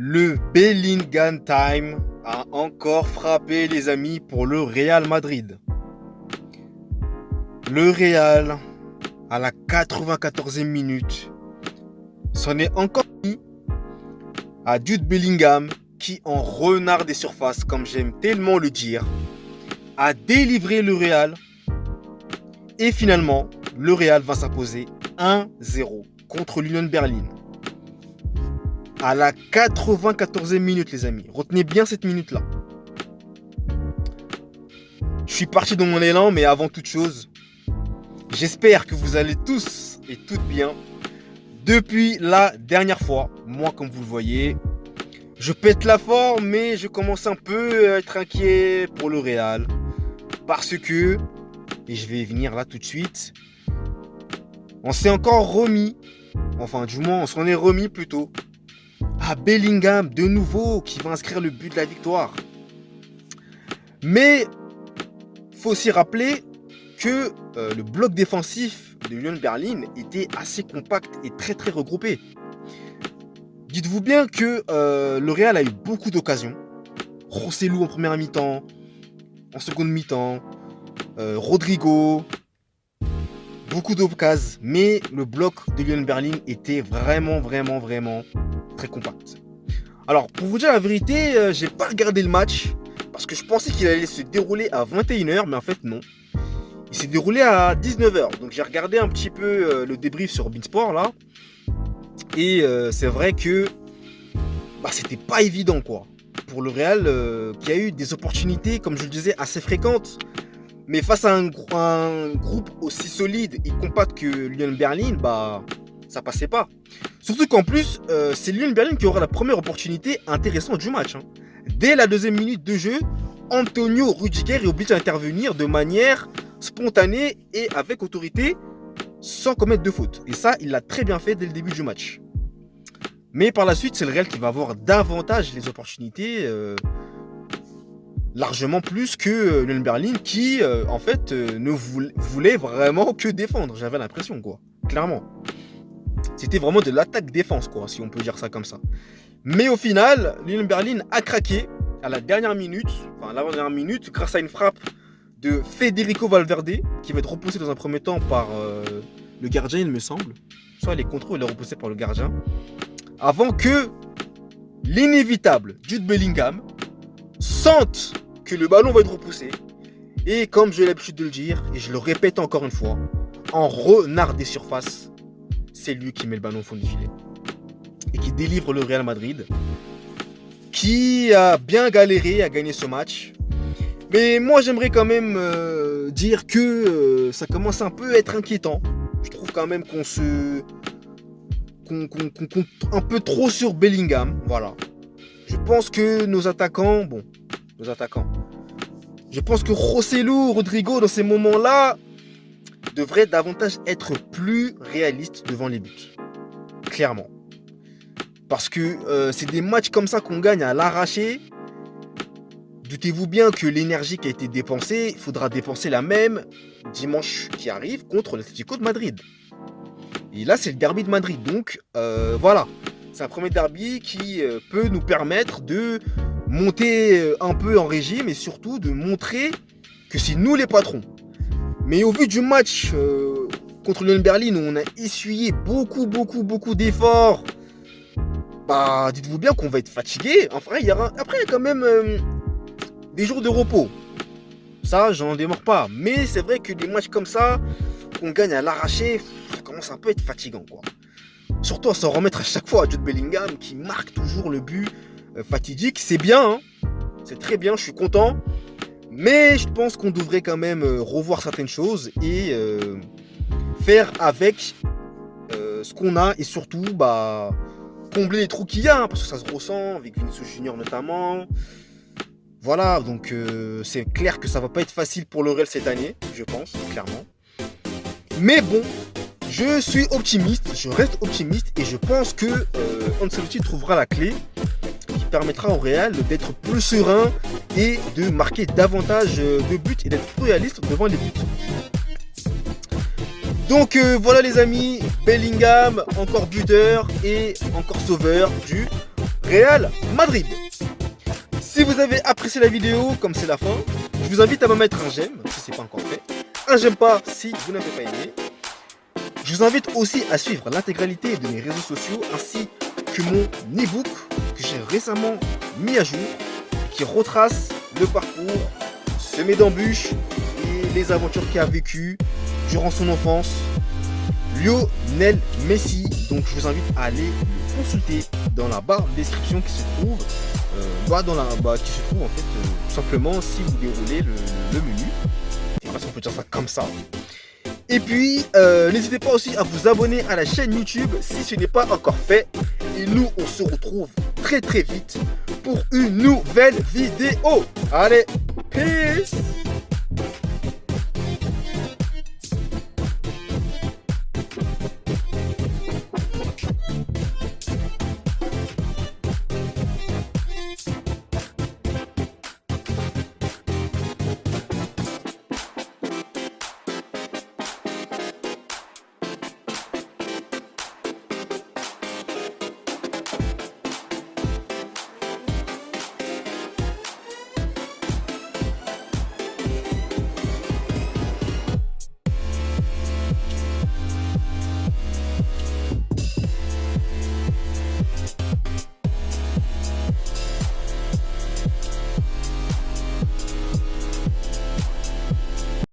Le Bellingham Time a encore frappé les amis pour le Real Madrid. Le Real, à la 94e minute, s'en est encore mis à Jude Bellingham qui, en renard des surfaces, comme j'aime tellement le dire, a délivré le Real. Et finalement, le Real va s'imposer 1-0 contre l'Union Berlin. À la 94e minute, les amis. Retenez bien cette minute-là. Je suis parti dans mon élan, mais avant toute chose, j'espère que vous allez tous et toutes bien. Depuis la dernière fois, moi, comme vous le voyez, je pète la forme, mais je commence un peu à être inquiet pour le Real. Parce que, et je vais y venir là tout de suite, on s'est encore remis, enfin du moins on s'en est remis plutôt, à Bellingham de nouveau qui va inscrire le but de la victoire. Mais faut aussi rappeler que le bloc défensif de l'Union Berlin était assez compact et très regroupé. Dites-vous bien que le Real a eu beaucoup d'occasions. Joselu en première mi-temps, en seconde mi-temps, Rodrigo, beaucoup d'occasions, mais le bloc de l'Union Berlin était vraiment très compact. Alors, pour vous dire la vérité, j'ai pas regardé le match parce que je pensais qu'il allait se dérouler à 21h, mais en fait non. Il s'est déroulé à 19h, donc j'ai regardé un petit peu le débrief sur Beansport là, et c'est vrai que c'était pas évident quoi. Pour le Real, qui a eu des opportunités, comme je le disais, assez fréquentes, mais face à un groupe aussi solide et compact que l'Union Berlin, ça passait pas. Surtout qu'en plus, c'est l'Union Berlin qui aura la première opportunité intéressante du match. Dès la deuxième minute de jeu, Antonio Rudiger est obligé d'intervenir de manière spontanée et avec autorité, sans commettre de faute. Et ça, il l'a très bien fait dès le début du match. Mais par la suite, c'est le Real qui va avoir davantage les opportunités, largement plus que l'Union Berlin qui, en fait, ne voulait vraiment que défendre. J'avais l'impression, quoi. Clairement. C'était vraiment de l'attaque-défense, quoi, si on peut dire ça comme ça. Mais au final, l'Union Berlin a craqué à la dernière minute, enfin l'avant-dernière minute, grâce à une frappe de Federico Valverde, qui va être repoussé dans un premier temps par le gardien, il me semble. Soit les contrôles, il est repoussé par le gardien. Avant que l'inévitable Jude Bellingham sente que le ballon va être repoussé. Et comme j'ai l'habitude de le dire, et je le répète encore une fois, en renard des surfaces, c'est lui qui met le ballon au fond du filet. Et qui délivre le Real Madrid, qui a bien galéré à gagner ce match. Mais moi j'aimerais quand même dire que ça commence un peu à être inquiétant. Je trouve quand même qu'on compte un peu trop sur Bellingham. Voilà. Je pense que nos attaquants, je pense que Joselu, Rodrigo dans ces moments-là devraient davantage être plus réalistes devant les buts. Clairement. Parce que c'est des matchs comme ça qu'on gagne à l'arraché. Doutez-vous bien que l'énergie qui a été dépensée, il faudra dépenser la même dimanche qui arrive contre l'Atlético de Madrid. Et là, c'est le derby de Madrid. Donc, voilà. C'est un premier derby qui peut nous permettre de monter un peu en régime et surtout de montrer que c'est nous les patrons. Mais au vu du match contre l'Union Berlin où on a essuyé beaucoup d'efforts, dites-vous bien qu'on va être fatigué. Enfin, il y a quand même des jours de repos. Ça, j'en démords pas. Mais c'est vrai que des matchs comme ça, qu'on gagne à l'arraché, ça commence un peu à être fatigant, quoi. Surtout à s'en remettre à chaque fois à Jude Bellingham qui marque toujours le but fatidique. C'est bien, hein, c'est très bien, je suis content. Mais je pense qu'on devrait quand même revoir certaines choses et faire avec ce qu'on a et surtout combler les trous qu'il y a, hein, parce que ça se ressent avec Vinicius Junior notamment. Voilà, donc c'est clair que ça va pas être facile pour le Real cette année, je pense, clairement. Mais bon, je suis optimiste, je reste optimiste et je pense que Ancelotti trouvera la clé qui permettra au Real d'être plus serein et de marquer davantage de buts et d'être plus réaliste devant les buts. Donc voilà les amis, Bellingham, encore buteur et encore sauveur du Real Madrid. Si vous avez apprécié la vidéo, comme c'est la fin, je vous invite à me mettre un j'aime si ce n'est pas encore fait. Un j'aime pas si vous n'avez pas aimé. Je vous invite aussi à suivre l'intégralité de mes réseaux sociaux ainsi que mon e-book que j'ai récemment mis à jour qui retrace le parcours semé d'embûches et les aventures qu'il a vécues durant son enfance. Lionel Messi. Donc je vous invite à aller le consulter dans la barre de description qui se trouve qui se trouve en fait tout simplement si vous déroulez le menu. Je sais pas si on peut dire ça comme ça. Et puis n'hésitez pas aussi à vous abonner à la chaîne YouTube si ce n'est pas encore fait. Et nous on se retrouve très vite pour une nouvelle vidéo. Allez, peace.